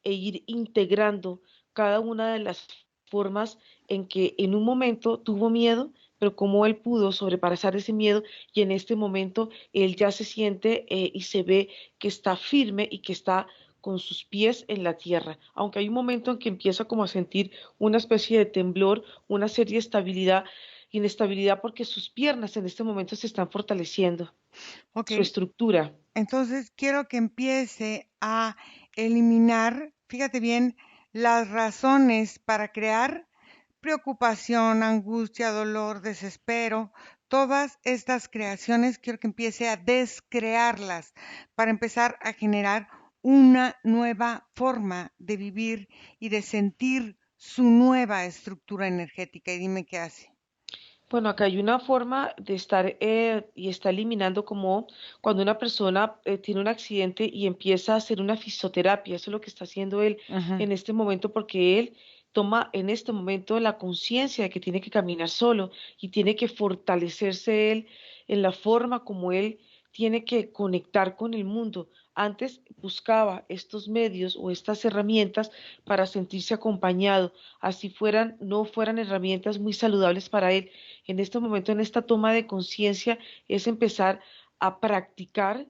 e ir integrando cada una de las formas en que en un momento tuvo miedo, pero cómo él pudo sobrepasar ese miedo y en este momento él ya se siente y se ve que está firme y que está con sus pies en la tierra, aunque hay un momento en que empieza como a sentir una especie de temblor, una serie de inestabilidad porque sus piernas en este momento se están fortaleciendo, Ok, su estructura. entonces quiero que empiece a eliminar, fíjate bien, las razones para crear preocupación, angustia, dolor, desespero. Todas estas creaciones quiero que empiece a descrearlas para empezar a generar una nueva forma de vivir y de sentir su nueva estructura energética. Y dime qué hace. Bueno, acá hay una forma de estar y está eliminando como cuando una persona tiene un accidente y empieza a hacer una fisioterapia. Eso es lo que está haciendo él Ujú. en este momento porque él toma en este momento la conciencia de que tiene que caminar solo y tiene que fortalecerse él en la forma como él tiene que conectar con el mundo. Antes buscaba estos medios o estas herramientas para sentirse acompañado, así no fueran herramientas muy saludables para él. En este momento, en esta toma de conciencia, es empezar a practicar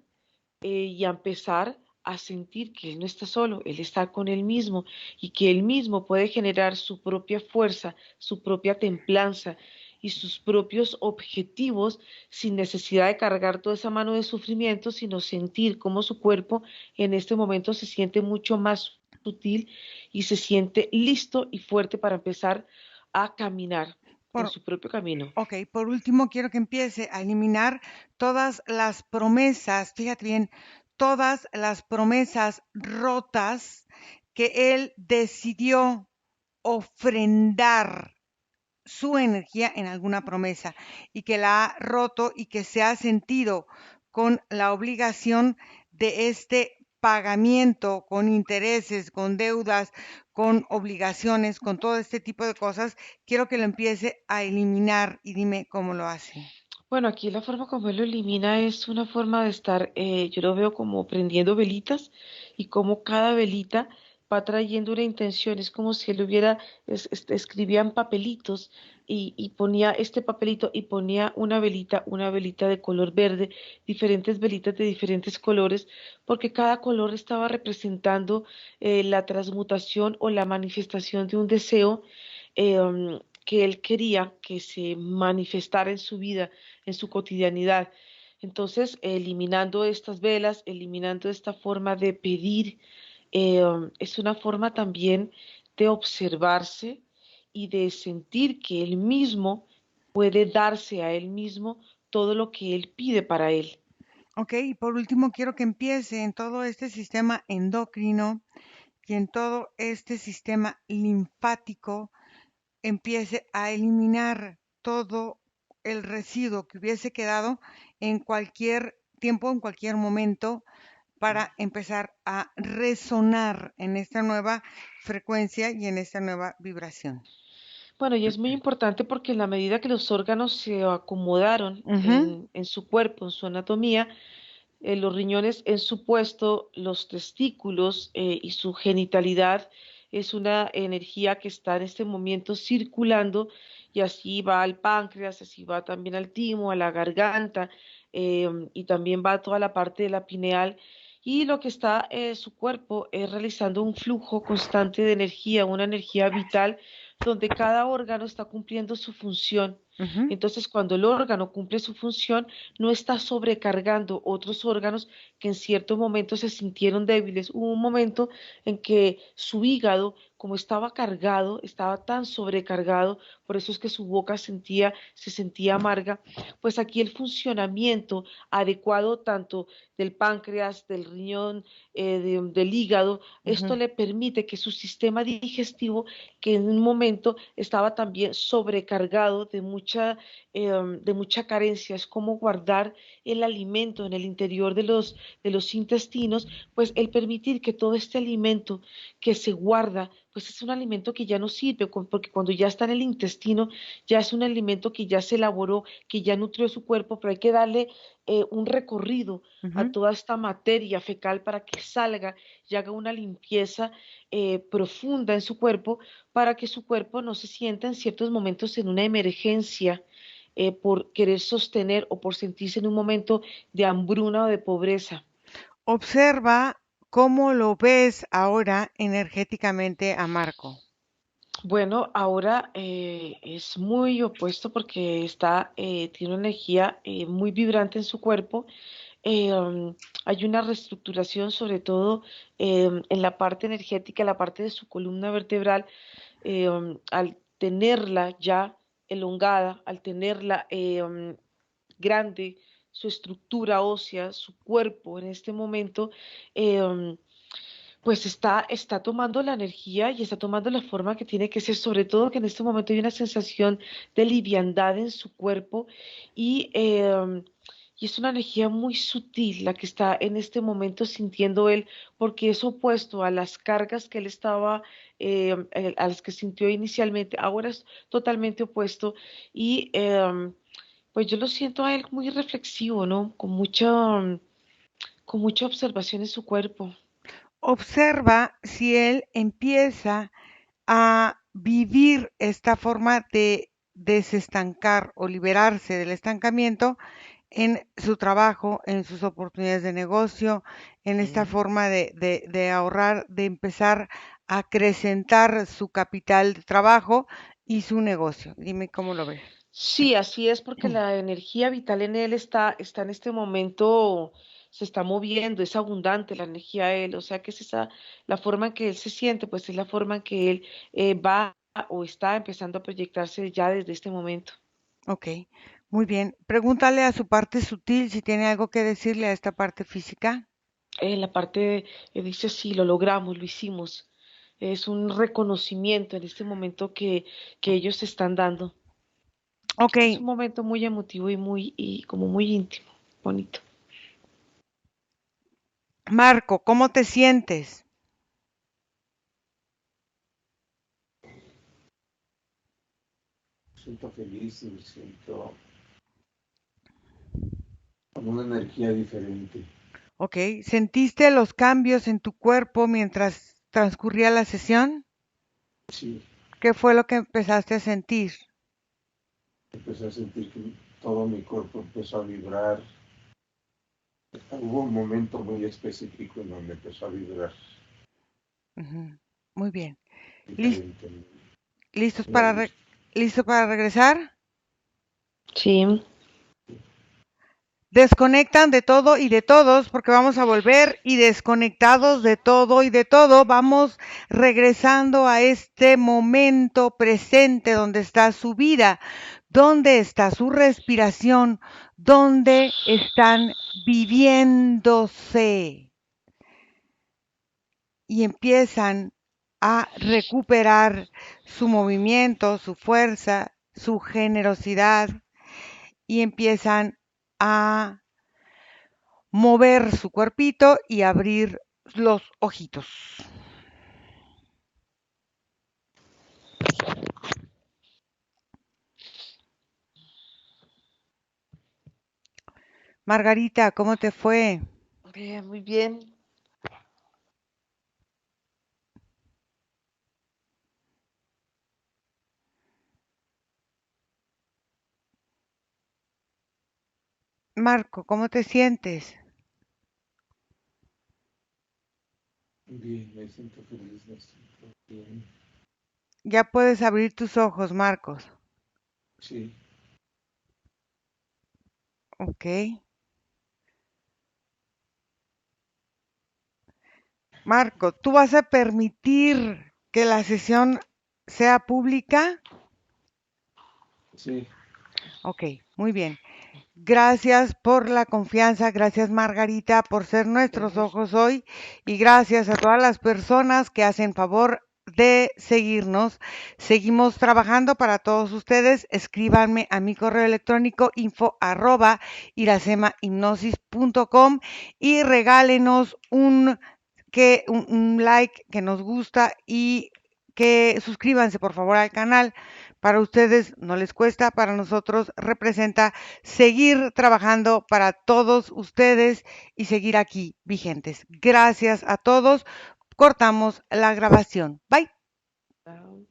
y a empezar a sentir que él no está solo, él está con él mismo y que él mismo puede generar su propia fuerza, su propia templanza y sus propios objetivos sin necesidad de cargar toda esa mano de sufrimiento, sino sentir cómo su cuerpo en este momento se siente mucho más sutil y se siente listo y fuerte para empezar a caminar en Por, su propio camino. ok, por último quiero que empiece a eliminar todas las promesas, fíjate bien, todas las promesas rotas que él decidió ofrendar su energía en alguna promesa y que la ha roto y que se ha sentido con la obligación de este pagamiento, con intereses, con deudas, con obligaciones, con todo este tipo de cosas, quiero que lo empiece a eliminar y dime cómo lo hace. Bueno, aquí la forma como él lo elimina es una forma de estar, yo lo veo como prendiendo velitas y como cada velita va trayendo una intención. Es como si él hubiera, escribía en papelitos y ponía este papelito y ponía una velita de color verde, diferentes velitas de diferentes colores, porque cada color estaba representando la transmutación o la manifestación de un deseo que él quería que se manifestara en su vida, en su cotidianidad. Entonces, eliminando estas velas, eliminando esta forma de pedir, es una forma también de observarse y de sentir que él mismo puede darse a él mismo todo lo que él pide para él. Ok, y por último quiero que empiece en todo este sistema endocrino y en todo este sistema linfático, empiece a eliminar todo el residuo que hubiese quedado en cualquier tiempo, en cualquier momento, para empezar a resonar en esta nueva frecuencia y en esta nueva vibración. Bueno, y es muy importante porque en la medida que los órganos se acomodaron Ujú, en su cuerpo, en su anatomía, los riñones en su puesto, los testículos y su genitalidad es una energía que está en este momento circulando y así va al páncreas, así va también al timo, a la garganta y también va a toda la parte de la pineal. Y lo que está su cuerpo es realizando un flujo constante de energía, una energía vital, donde cada órgano está cumpliendo su función. ujú. Entonces, cuando el órgano cumple su función, no está sobrecargando otros órganos que en ciertos momentos se sintieron débiles. Hubo un momento en que su hígado, como estaba cargado, estaba tan sobrecargado, por eso es que su boca se sentía amarga, pues aquí el funcionamiento adecuado tanto del páncreas, del riñón, del hígado, esto Ujú. le permite que su sistema digestivo, que en un momento estaba también sobrecargado de mucha carencia, es como guardar el alimento en el interior de los intestinos, pues el permitir que todo este alimento que se guarda, pues es un alimento que ya no sirve, porque cuando ya está en el intestino, ya es un alimento que ya se elaboró, que ya nutrió su cuerpo, pero hay que darle un recorrido a Ujú. toda esta materia fecal para que salga y haga una limpieza profunda en su cuerpo para que su cuerpo no se sienta en ciertos momentos en una emergencia por querer sostener o por sentirse en un momento de hambruna o de pobreza. Observa cómo lo ves ahora energéticamente a Marco. Bueno, ahora es muy opuesto porque tiene una energía muy vibrante en su cuerpo. Hay una reestructuración, sobre todo en la parte energética, la parte de su columna vertebral, al tenerla ya elongada, al tenerla grande, su estructura ósea, su cuerpo en este momento, eh, pues está tomando la energía y está tomando la forma que tiene que ser, sobre todo que en este momento hay una sensación de liviandad en su cuerpo y, y es una energía muy sutil la que está en este momento sintiendo él, porque es opuesto a las cargas que él estaba, a las que sintió inicialmente, ahora es totalmente opuesto y pues yo lo siento a él muy reflexivo, ¿no? Con mucha observación en su cuerpo. Observa si él empieza a vivir esta forma de desestancar o liberarse del estancamiento en su trabajo, en sus oportunidades de negocio, en esta forma de ahorrar, de empezar a acrecentar su capital de trabajo y su negocio. Dime cómo lo ves. Sí, así es porque la energía vital en él está en este momento, se está moviendo, es abundante la energía de él, o sea que es esa, la forma en que él se siente, pues es la forma en que él va o está empezando a proyectarse ya desde este momento. Ok, muy bien. Pregúntale a su parte sutil si tiene algo que decirle a esta parte física. La parte dice, sí, lo logramos, lo hicimos. Es un reconocimiento en este momento que ellos están dando. Ok, Es un momento muy emotivo y como muy íntimo, bonito. Marco, ¿cómo te sientes? Me siento feliz y me siento con una energía diferente. Ok, ¿sentiste los cambios en tu cuerpo mientras transcurría la sesión? Sí, ¿Qué fue lo que empezaste a sentir? empecé a sentir que todo mi cuerpo empezó a vibrar. Hubo un momento muy específico en donde empezó a vibrar Ujú, muy bien. ¿Lis- diferente. ¿Listos Muy a para gusto. listo para regresar? Sí, Desconectan de todo y de todos porque vamos a volver y desconectados de todo y de todo vamos regresando a este momento presente donde está su vida, donde está su respiración, donde están viviéndose y empiezan a recuperar su movimiento, su fuerza, su generosidad y empiezan a mover su cuerpito y abrir los ojitos. Margarita, ¿cómo te fue? bien, muy bien. Marco, ¿cómo te sientes? Bien, me siento feliz, me siento bien. Ya puedes abrir tus ojos, Marcos. Sí, Ok. Marco, ¿tú vas a permitir que la sesión sea pública? sí, Ok, muy bien. Gracias por la confianza, gracias Margarita por ser nuestros Gracias. ojos hoy y gracias a todas las personas que hacen favor de seguirnos. Seguimos trabajando para todos ustedes. Escríbanme a mi correo electrónico info@irasemahipnosis.com y regálenos un like que nos gusta y que suscríbanse por favor al canal. Para ustedes no les cuesta, para nosotros representa seguir trabajando para todos ustedes y seguir aquí vigentes. Gracias a todos. Cortamos la grabación. Bye. Chao.